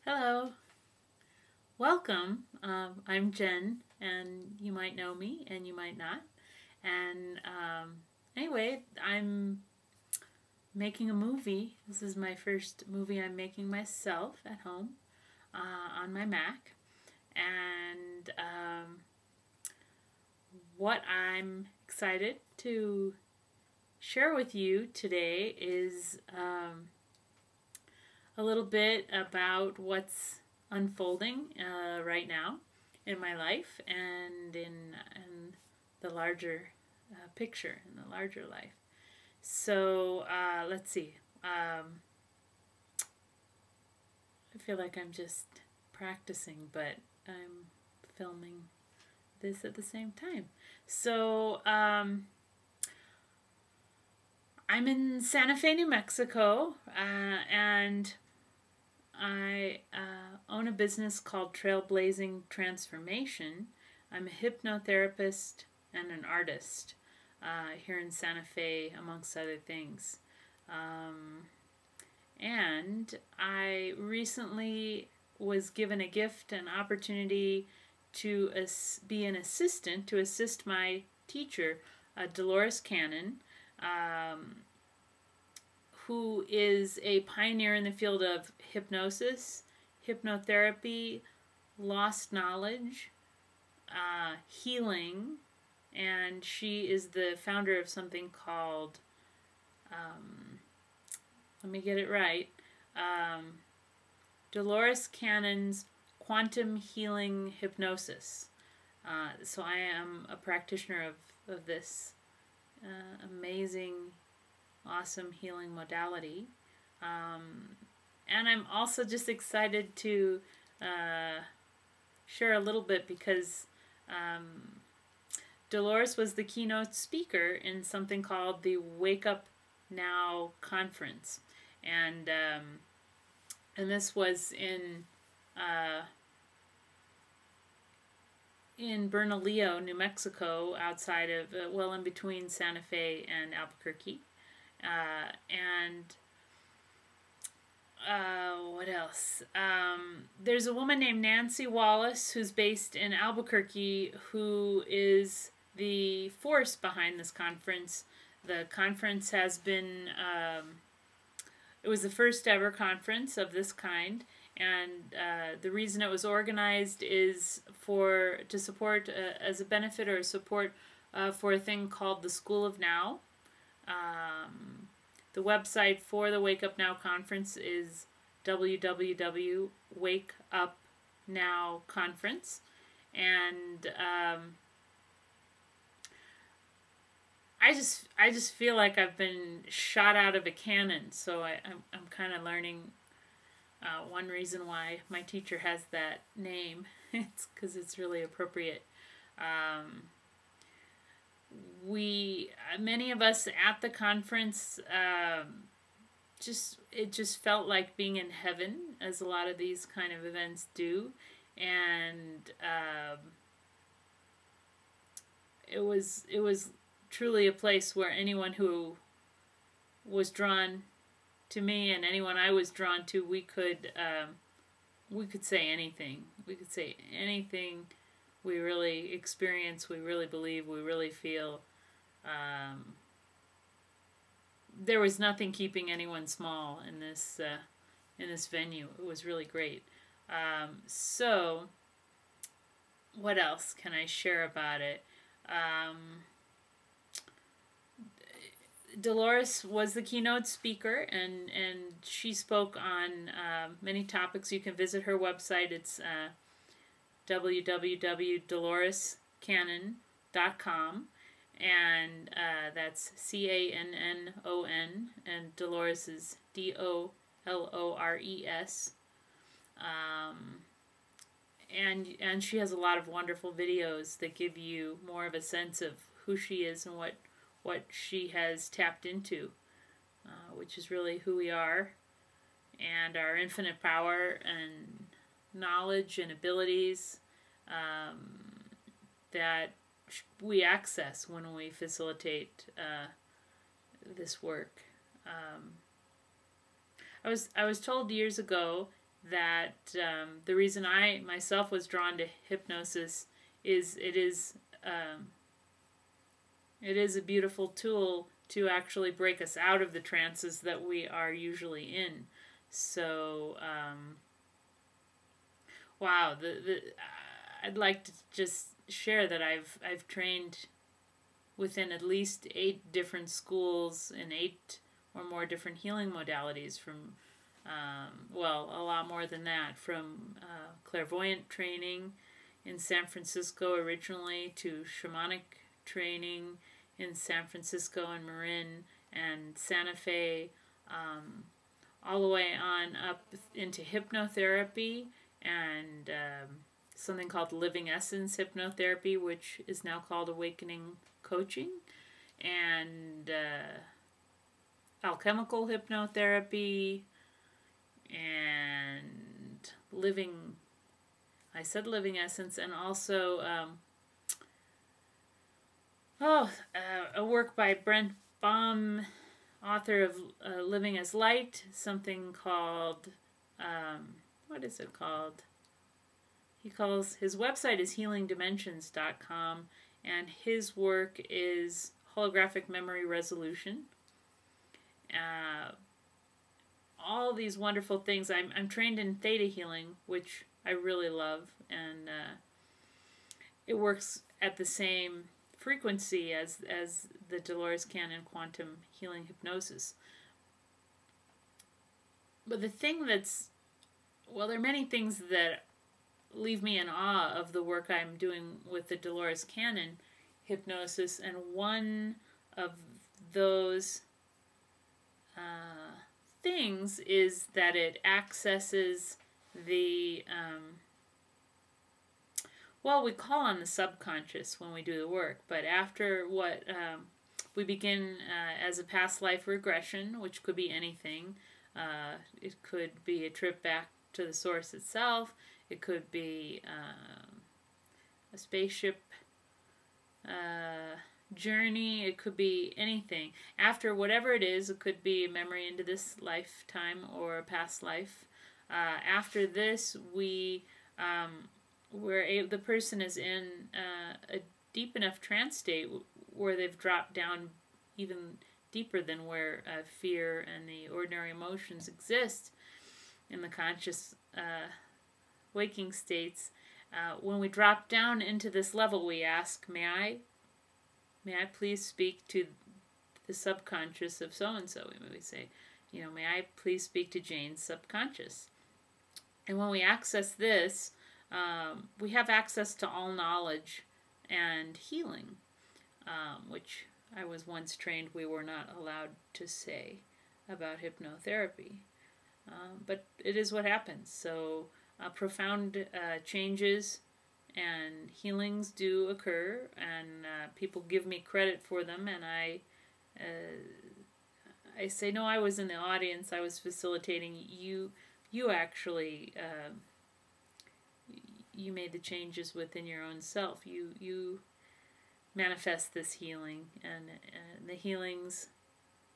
Hello, welcome. I'm Jen, and you might know me, and you might not. And anyway, I'm making a movie. This is my first movie I'm making myself at home on my Mac. And what I'm excited to share with you today is a little bit about what's unfolding right now in my life and in the larger picture, in the larger life. So let's see. I feel like I'm just practicing, but I'm filming this at the same time. So I'm in Santa Fe, New Mexico, and I own a business called Trailblazing Transformation. I'm a hypnotherapist and an artist here in Santa Fe, amongst other things. And I recently was given a gift, an opportunity to be an assistant, to assist my teacher, Dolores Cannon, who is a pioneer in the field of hypnosis, hypnotherapy, lost knowledge, healing, and she is the founder of something called, let me get it right, Dolores Cannon's Quantum Healing Hypnosis. So I am a practitioner of this amazing, awesome healing modality. And I'm also just excited to share a little bit because Dolores was the keynote speaker in something called the Wake Up Now Conference. And this was in Bernalillo, New Mexico, outside of, well, in between Santa Fe and Albuquerque. What else? There's a woman named Nancy Wallace who's based in Albuquerque who is the force behind this conference. The conference has been, it was the first ever conference of this kind, and the reason it was organized is to support, as a benefit or support for a thing called the School of Now. The website for the Wake Up Now conference is www.wakeupnowconference, and I just feel like I've been shot out of a cannon. So I'm kind of learning one reason why my teacher has that name. It's because it's really appropriate. Many of us at the conference, it just felt like being in heaven, as a lot of these kind of events do, and it was truly a place where anyone who was drawn to me and anyone I was drawn to, we could say anything. We could say anything we really experience, we really believe, we really feel. There was nothing keeping anyone small in this venue. It was really great. So, what else can I share about it? Dolores was the keynote speaker, and she spoke on many topics. You can visit her website. It's www.dolorescannon.com, and that's CANNON, and Dolores is DOLORES. And she has a lot of wonderful videos that give you more of a sense of who she is and what she has tapped into, which is really who we are, and our infinite power and knowledge and abilities that we access when we facilitate this work. I was told years ago that the reason I myself was drawn to hypnosis is it is a beautiful tool to actually break us out of the trances that we are usually in. So, wow, I'd like to just share that I've trained within at least 8 different schools in 8 or more different healing modalities, from well, a lot more than that, from clairvoyant training in San Francisco originally to shamanic training in San Francisco and Marin and Santa Fe, all the way on up into hypnotherapy and something called Living Essence Hypnotherapy, which is now called Awakening Coaching, and alchemical hypnotherapy, and Living Essence, and also a work by Brent Baum, author of Living as Light, something called, what is it called? His website is healingdimensions.com, and his work is holographic memory resolution. All these wonderful things. I'm trained in theta healing, which I really love, and it works at the same frequency as the Dolores Cannon quantum healing hypnosis. But the thing that's, well, there are many things that leave me in awe of the work I'm doing with the Dolores Cannon hypnosis, and one of those things is that it accesses the well, we call on the subconscious when we do the work, but after what we begin as a past life regression, which could be anything. It could be a trip back to the source itself. It could be a spaceship journey. It could be anything. After whatever it is, it could be a memory into this lifetime or a past life. After this, the person is in a deep enough trance state where they've dropped down even deeper than where fear and the ordinary emotions exist in the conscious waking states. When we drop down into this level, we ask, may I please speak to the subconscious of so-and-so? We say, may I please speak to Jane's subconscious? And when we access this, we have access to all knowledge and healing, which I was once trained we were not allowed to say about hypnotherapy. But it is what happens. So profound changes and healings do occur, and people give me credit for them, and I say, no, I was in the audience, I was facilitating. You actually you made the changes within your own self. You manifest this healing, and the healings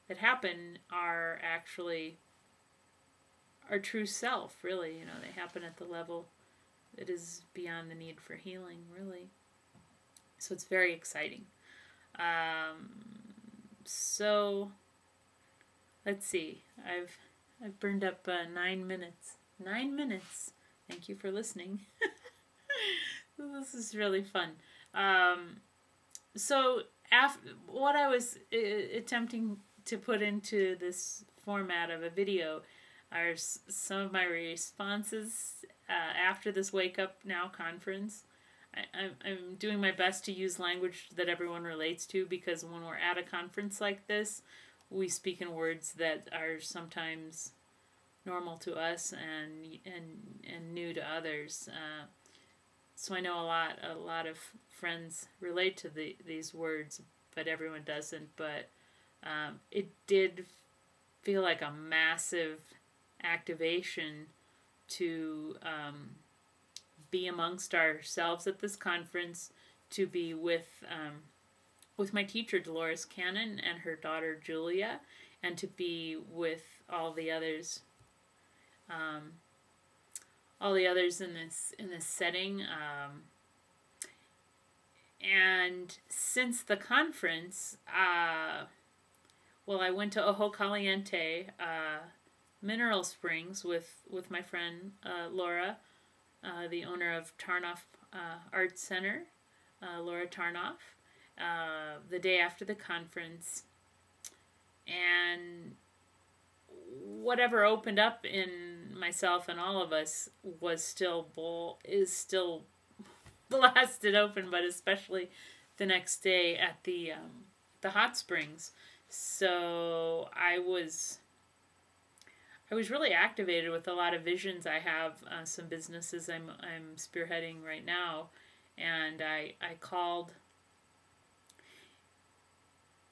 that happen are actually our true self, really. They happen at the level that is beyond the need for healing, really. So it's very exciting. So let's see. I've burned up 9 minutes. 9 minutes. Thank you for listening. This is really fun. So what I was attempting to put into this format of a video are some of my responses after this Wake Up Now conference. I'm doing my best to use language that everyone relates to, because when we're at a conference like this, we speak in words that are sometimes normal to us and new to others. So I know a lot of friends relate to these words, but everyone doesn't. But it did feel like a massive activation to be amongst ourselves at this conference, to be with my teacher Dolores Cannon and her daughter Julia, and to be with all the others all the others in this setting. And since the conference, well, I went to Ojo Caliente, Mineral Springs with my friend Laura, the owner of Tarnoff Art Center, Laura Tarnoff, the day after the conference. And whatever opened up in myself and all of us is still blasted open, but especially the next day at the hot springs. So I was really activated with a lot of visions. I have some businesses I'm spearheading right now, and I called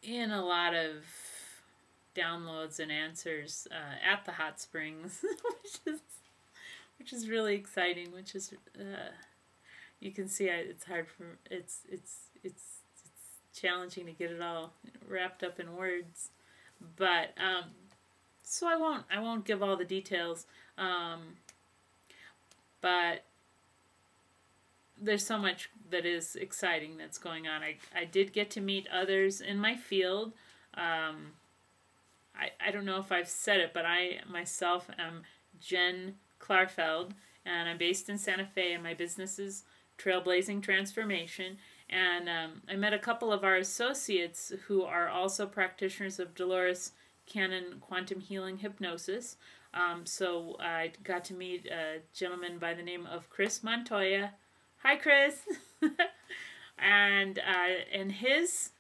in a lot of downloads and answers at the hot springs, which is really exciting. Which is you can see it's hard for it's challenging to get it all wrapped up in words, but so I won't give all the details, but there's so much that is exciting that's going on. I did get to meet others in my field. I don't know if I've said it, but I myself am Jen Klarfeld, and I'm based in Santa Fe, and my business is Trailblazing Transformation. And I met a couple of our associates who are also practitioners of Dolores Cannon Quantum Healing Hypnosis. So I got to meet a gentleman by the name of Chris Montoya. Hi, Chris. And his